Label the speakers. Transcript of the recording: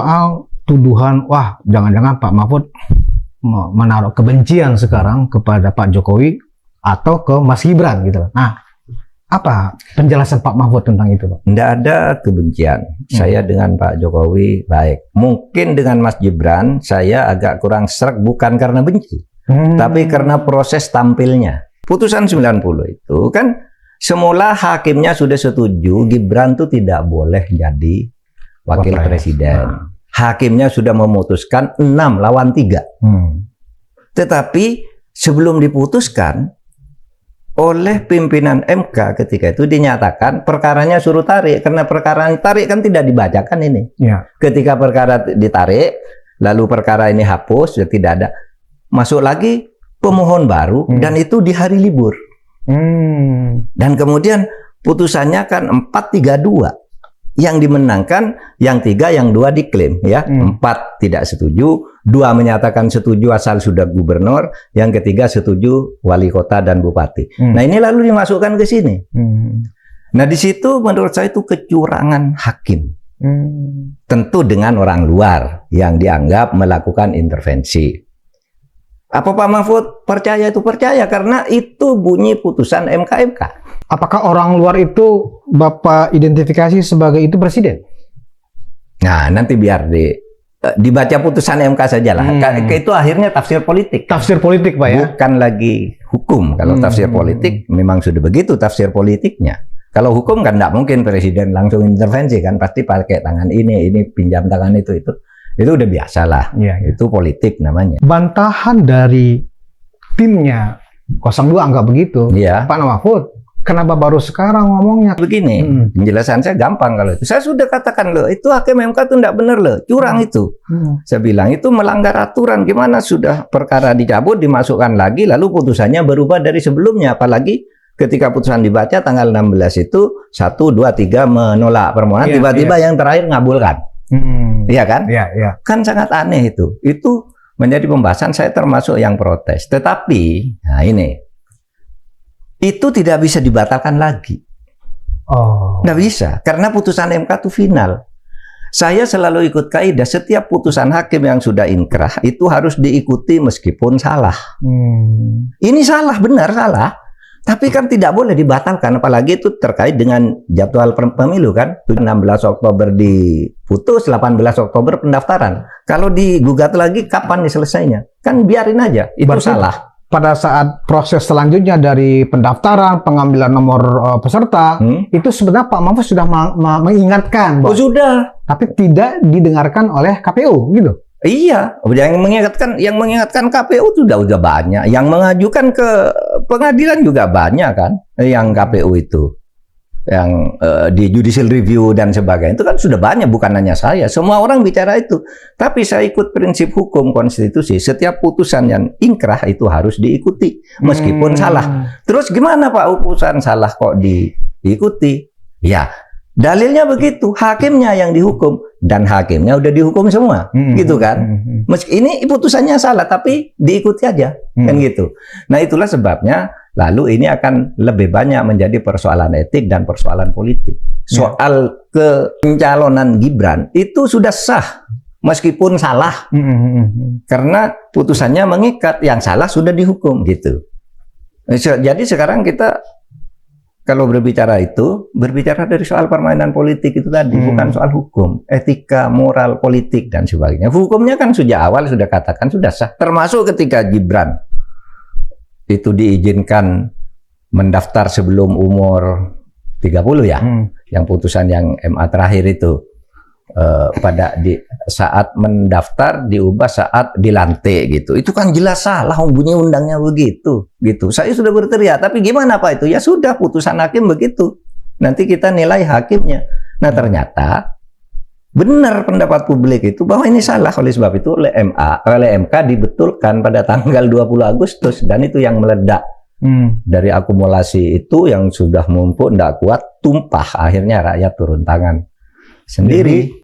Speaker 1: soal tuduhan, wah jangan-jangan Pak Mahfud menaruh kebencian sekarang kepada Pak Jokowi atau ke Mas Gibran gitu. Nah, apa penjelasan Pak Mahfud tentang itu, Pak?
Speaker 2: Tidak ada kebencian. Saya dengan Pak Jokowi baik. Mungkin dengan Mas Gibran saya agak kurang sreg, bukan karena benci, tapi karena proses tampilnya. Putusan 90 itu kan semula hakimnya sudah setuju Gibran itu tidak boleh jadi wakil presiden. Hakimnya sudah memutuskan 6 lawan 3. Tetapi sebelum diputuskan oleh pimpinan MK ketika itu dinyatakan perkaranya suruh tarik, karena perkara tarik kan tidak dibacakan ini. Ketika perkara ditarik, lalu perkara ini hapus, ya tidak ada. Masuk lagi pemohon baru dan itu di hari libur. Dan kemudian putusannya kan 4-3-2. Yang dimenangkan yang 3, yang 2 diklaim ya. 4 tidak setuju, 2 menyatakan setuju asal sudah gubernur, yang ketiga setuju wali kota dan bupati. Nah, ini lalu dimasukkan ke sini. Nah, di situ menurut saya itu kecurangan hakim. Tentu dengan orang luar yang dianggap melakukan intervensi. Apa Pak Mahfud percaya? Itu percaya karena itu bunyi putusan MK.
Speaker 1: Apakah orang luar itu Bapak identifikasi sebagai itu presiden?
Speaker 2: Nah, nanti biar dibaca putusan MK sajalah. Itu akhirnya tafsir politik.
Speaker 1: Tafsir politik, Pak, ya?
Speaker 2: Bukan lagi hukum. Kalau tafsir politik memang sudah begitu tafsir politiknya. Kalau hukum kan tidak mungkin presiden langsung intervensi kan, pasti pakai tangan ini pinjam tangan itu. Itu udah biasa lah. Itu politik namanya. Bantahan
Speaker 1: dari timnya 02 anggap begitu. Pak Mahfud, kenapa baru sekarang ngomongnya?
Speaker 2: Begini, penjelasan saya gampang kalau itu. Saya sudah katakan loh, itu hakim MK itu tidak benar loh, curang itu. Saya bilang itu melanggar aturan. Gimana sudah perkara dicabut, dimasukkan lagi, lalu putusannya berubah dari sebelumnya. Apalagi ketika putusan dibaca tanggal 16 itu 1, 2, 3 menolak permohonan, tiba-tiba yang terakhir ngabulkan. Iya kan? Kan sangat aneh itu. Itu menjadi pembahasan, saya termasuk yang protes. Tetapi, nah ini, itu tidak bisa dibatalkan lagi. Nggak bisa, karena putusan MK itu final. Saya selalu ikut kaidah, setiap putusan hakim yang sudah inkrah itu harus diikuti meskipun salah. Ini salah, benar salah. Tapi kan tidak boleh dibatalkan, apalagi itu terkait dengan jadwal pemilu kan. 16 Oktober diputus, 18 Oktober pendaftaran. Kalau digugat lagi, kapan selesainya? Kan biarin aja, itu salah.
Speaker 1: Pada saat proses selanjutnya dari pendaftaran, pengambilan nomor peserta, itu sebenarnya Pak Mahfud sudah mengingatkan.
Speaker 2: Sudah.
Speaker 1: Tapi tidak didengarkan oleh KPU, gitu.
Speaker 2: Iya, yang mengingatkan KPU sudah banyak, yang mengajukan ke pengadilan juga banyak kan, yang KPU itu, yang di judicial review dan sebagainya itu kan sudah banyak, bukan hanya saya, semua orang bicara itu. Tapi saya ikut prinsip hukum konstitusi, setiap putusan yang inkrah itu harus diikuti meskipun salah. Terus gimana Pak putusan salah kok diikuti? Ya. Dalilnya begitu, hakimnya yang dihukum dan hakimnya udah dihukum semua, gitu kan? Meski ini putusannya salah, tapi diikuti aja, kan gitu. Nah itulah sebabnya, lalu ini akan lebih banyak menjadi persoalan etik dan persoalan politik. Soal pencalonan Gibran itu sudah sah, meskipun salah, karena putusannya mengikat, yang salah sudah dihukum, gitu. Jadi sekarang kita kalau berbicara itu, berbicara dari soal permainan politik itu tadi, bukan soal hukum, etika, moral, politik, dan sebagainya. Hukumnya kan sejak awal sudah katakan, sudah sah. Termasuk ketika Gibran itu diizinkan mendaftar sebelum umur 30 ya, yang putusan yang MA terakhir itu. Saat mendaftar diubah saat dilantik gitu, itu kan jelas salah, bunyi undangnya begitu gitu. Saya sudah berteriak, tapi gimana Pak itu? Ya sudah, putusan hakim begitu, nanti kita nilai hakimnya. Nah ternyata benar pendapat publik itu bahwa ini salah, oleh sebab itu oleh MK dibetulkan pada tanggal 20 Agustus dan itu yang meledak. Dari akumulasi itu yang sudah mumpuk tidak kuat, tumpah, akhirnya rakyat turun tangan sendiri.